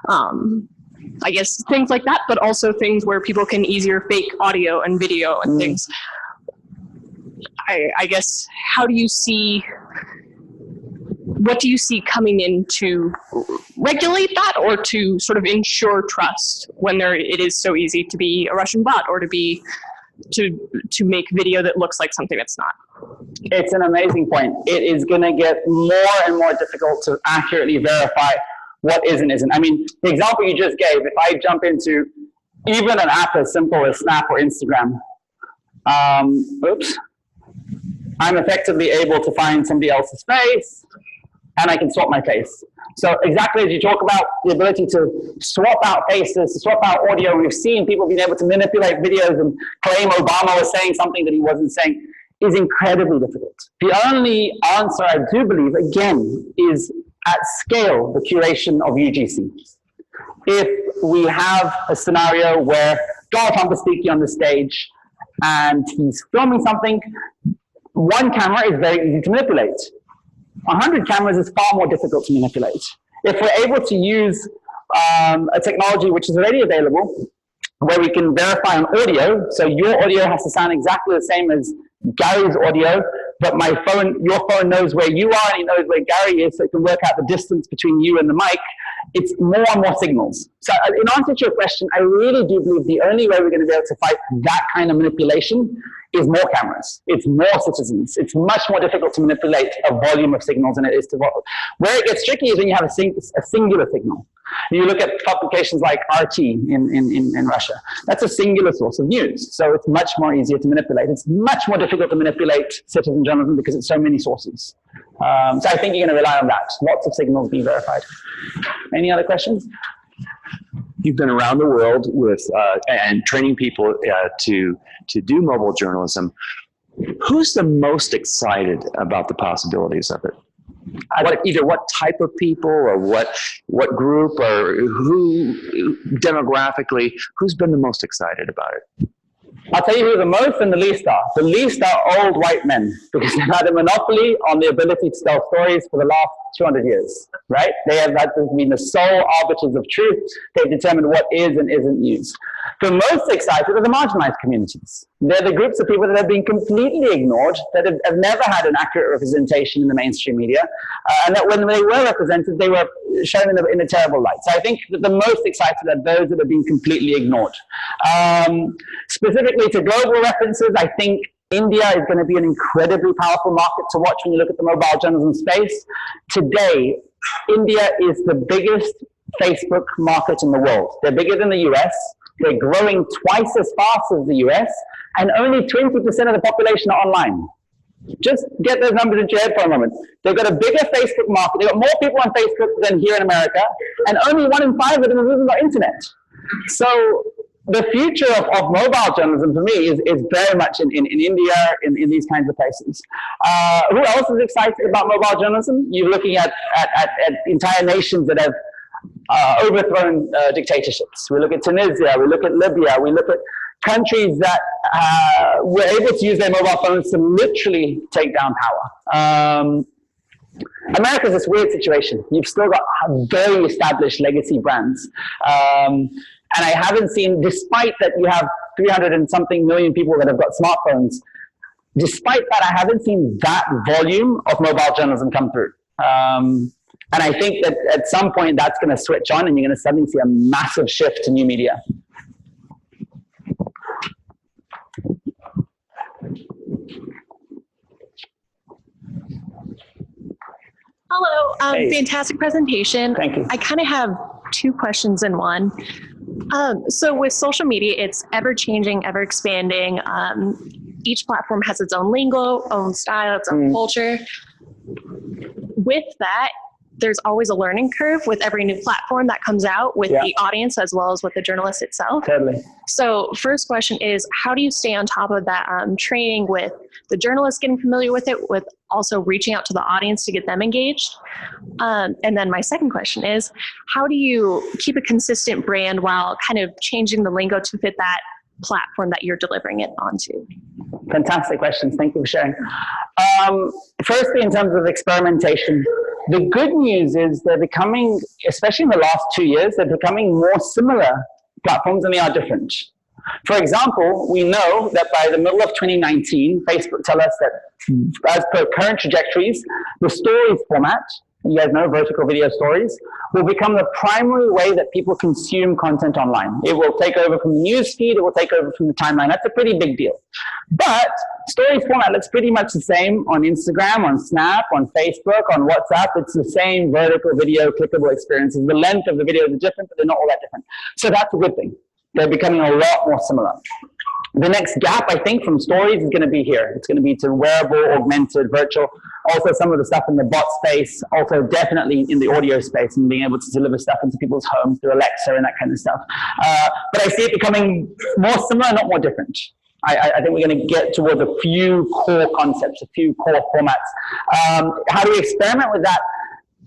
I guess, things like that, but also things where people can easier fake audio and video and things, I guess, what do you see coming in to regulate that or to sort of ensure trust when it is so easy to be a Russian bot or to make video that looks like something that's not? It's an amazing point. It is going to get more and more difficult to accurately verify what is and isn't. I mean, the example you just gave, if I jump into even an app as simple as Snap or Instagram, I'm effectively able to find somebody else's face and I can swap my face. So exactly as you talk about the ability to swap out faces, to swap out audio, we've seen people being able to manipulate videos and claim Obama was saying something that he wasn't saying, is incredibly difficult. The only answer I do believe, again, is at scale, the curation of UGC. If we have a scenario where Donald Trump is speaking on the stage and he's filming something, one camera is very easy to manipulate. 100 cameras is far more difficult to manipulate. If we're able to use a technology which is already available, where we can verify on audio, so your audio has to sound exactly the same as Gary's audio, but your phone knows where you are and it knows where Gary is, so it can work out the distance between you and the mic. It's more and more signals. So in answer to your question, I really do believe the only way we're going to be able to fight that kind of manipulation is more cameras. It's more citizens. It's much more difficult to manipulate a volume of signals than it is to vote. Where it gets tricky is when you have a singular signal. You look at publications like RT in Russia. That's a singular source of news. So it's much more easier to manipulate. It's much more difficult to manipulate citizen journalism because it's so many sources. So I think you're going to rely on that. Lots of signals being verified. Any other questions? You've been around the world with and training people to do mobile journalism. Who's the most excited about the possibilities of it? Either what type of people or what group or who demographically, who's been the most excited about it? I'll tell you who the most and the least are. The least are old white men because they've had a monopoly on the ability to tell stories for the last 200 years, right? They have been the sole arbiters of truth. They've determined what is and isn't news. The most excited are the marginalized communities. They're the groups of people that have been completely ignored, that have never had an accurate representation in the mainstream media, and that when they were represented, they were shown in a terrible light. So I think that the most excited are those that have been completely ignored. Specifically to global references, I think India is going to be an incredibly powerful market to watch when you look at the mobile journalism space. Today, India is the biggest Facebook market in the world. They're bigger than the US. They're growing twice as fast as the US, and only 20% of the population are online. Just get those numbers into your head for a moment. They've got a bigger Facebook market. They've got more people on Facebook than here in America, and only 1 in 5 of them are using the internet. So the future of mobile journalism for me is very much in India, in these kinds of places. Who else is excited about mobile journalism? You're looking at entire nations that have overthrown dictatorships. We look at Tunisia, we look at Libya, we look at countries that were able to use their mobile phones to literally take down power. America's this weird situation. You've still got very established legacy brands. And I haven't seen, despite that you have 300 and something million people that have got smartphones, despite that, I haven't seen that volume of mobile journalism come through. And I think that at some point that's going to switch on and you're going to suddenly see a massive shift to new media. Hello, Hey. fantastic presentation. Thank you. I kind of have two questions in one. So with social media, it's ever changing, ever expanding. Each platform has its own lingo, own style, its own culture. With that, there's always a learning curve with every new platform that comes out with the audience as well as with the journalist itself. Totally. So first question is, how do you stay on top of that training with the journalists getting familiar with it, with also reaching out to the audience to get them engaged? And then my second question is, how do you keep a consistent brand while kind of changing the lingo to fit that platform that you're delivering it onto? Fantastic questions. Thank you for sharing. Firstly, in terms of experimentation, the good news is they're becoming, especially in the last 2 years, they're becoming more similar platforms than they are different. For example, we know that by the middle of 2019, Facebook tell us that as per current trajectories, the stories format, you guys know vertical video stories, will become the primary way that people consume content online. It will take over from the news feed, it will take over from the timeline. That's a pretty big deal. But stories format looks pretty much the same on Instagram, on Snap, on Facebook, on WhatsApp. It's the same vertical video clickable experiences. The length of the videos are different, but they're not all that different. So that's a good thing. They're becoming a lot more similar. The next gap, I think, from stories is going to be here. It's going to be to wearable, augmented, virtual. Also, some of the stuff in the bot space. Also, definitely in the audio space and being able to deliver stuff into people's homes through Alexa and that kind of stuff. But I see it becoming more similar, not more different. I think we're going to get towards a few core concepts, a few core formats. How do we experiment with that?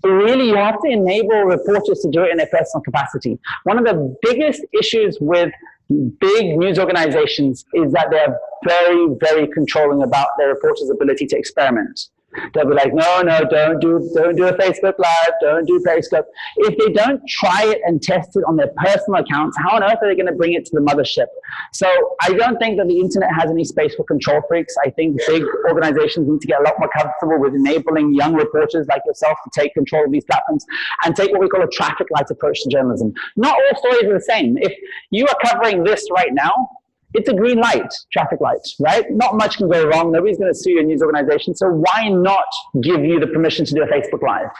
Really, you have to enable reporters to do it in their personal capacity. One of the biggest issues with big news organizations is that they're very, very controlling about their reporters' ability to experiment. They'll be like, no, don't do a Facebook Live, don't do Periscope. If they don't try it and test it on their personal accounts, how on earth are they going to bring it to the mothership? So I don't think that the internet has any space for control freaks. I think big organizations need to get a lot more comfortable with enabling young reporters like yourself to take control of these platforms and take what we call a traffic light approach to journalism. Not all stories are the same. If you are covering this right now, it's a green light, traffic light, right? Not much can go wrong. Nobody's going to sue your news organization. So why not give you the permission to do a Facebook Live?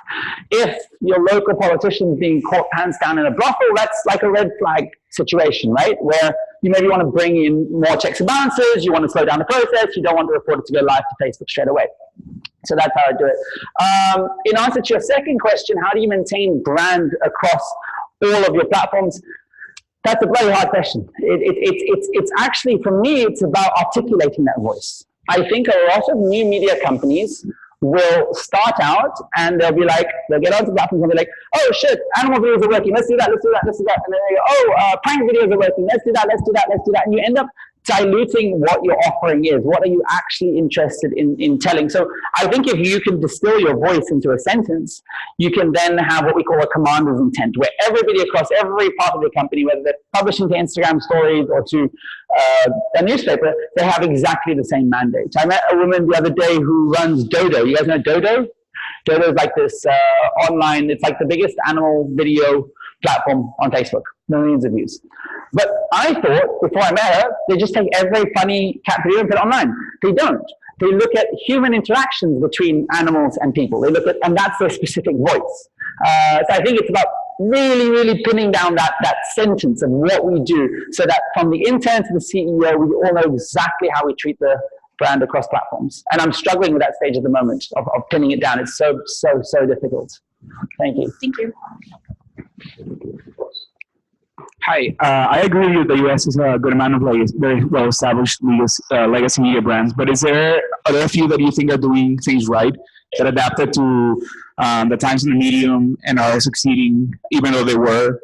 If your local politician is being caught pants down in a brothel, that's like a red flag situation, right? Where you maybe want to bring in more checks and balances. You want to slow down the process. You don't want the reporter to go live to Facebook straight away. So that's how I do it. In answer to your second question, how do you maintain brand across all of your platforms? That's a very hard question. It's actually, for me, it's about articulating that voice. I think a lot of new media companies will start out and they'll be like, they'll get onto platforms and be like, oh shit, animal videos are working, let's do that, let's do that, let's do that. And then they go, oh, prank videos are working, let's do that, let's do that, let's do that. And you end up diluting what your offering is. What are you actually interested in telling? So I think if you can distill your voice into a sentence, you can then have what we call a commander's intent, where everybody across every part of the company, whether they're publishing to Instagram stories or to a newspaper, they have exactly the same mandate. I met a woman the other day who runs Dodo. You guys know Dodo? Dodo is like this online, it's like the biggest animal video platform on Facebook, millions of views. But I thought, before I met her, they just take every funny cat video and put it online. They don't. They look at human interactions between animals and people. They look at, and that's their specific voice. So I think it's about really, really pinning down that sentence of what we do so that from the intern to the CEO, we all know exactly how we treat the brand across platforms. And I'm struggling with that stage at the moment of pinning it down. It's so difficult. Thank you. Thank you. Hi, I agree with you. The US is a good amount of very well-established legacy media brands, but are there a few that you think are doing things right, that adapted to the times in the medium and are succeeding, even though they were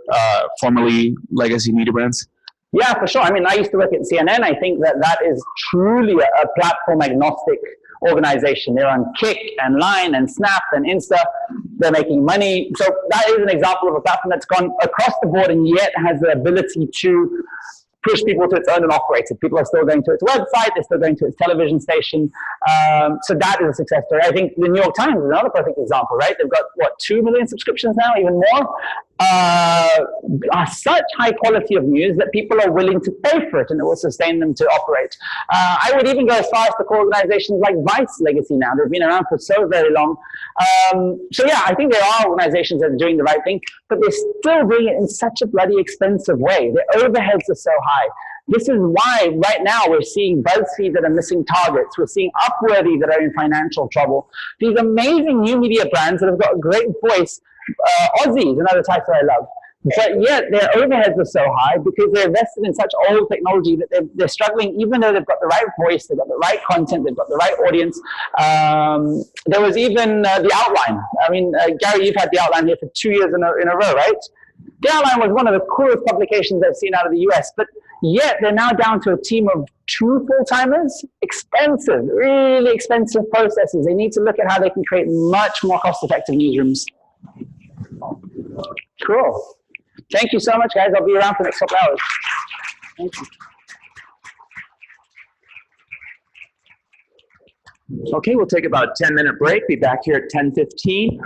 formerly legacy media brands? Yeah, for sure. I mean, I used to work at CNN. I think that is truly a platform agnostic organization. They're on Kick and Line and Snap and Insta. They're making money. So that is an example of a platform that's gone across the board and yet has the ability to push people to its own and operate it. People are still going to its website. They're still going to its television station. So that is a success story. I think the New York Times is another perfect example, right? They've got, 2 million subscriptions now, even more. are such high quality of news that people are willing to pay for it, and it will sustain them to operate. I would even go as far as to call organizations like Vice legacy now. They've been around for so very long. So yeah, I think there are organizations that are doing the right thing, but they're still doing it in such a bloody expensive way. The overheads are so high. This is why right now we're seeing BuzzFeed that are missing targets. We're seeing Upworthy that are in financial trouble. These amazing new media brands that have got a great voice. Aussie is another type that I love. But yet their overheads are so high because they're invested in such old technology that they're struggling, even though they've got the right voice, they've got the right content, they've got the right audience. There was even the Outline. I mean, Gary, you've had the Outline here for 2 years in a row, right? The Outline was one of the coolest publications I've seen out of the US, but yet they're now down to a team of 2 full-timers. Expensive, really expensive processes. They need to look at how they can create much more cost-effective newsrooms. Cool. Thank you so much, guys. I'll be around for the next couple hours. Thank you. Okay, we'll take about a 10-minute break. Be back here at 10:15.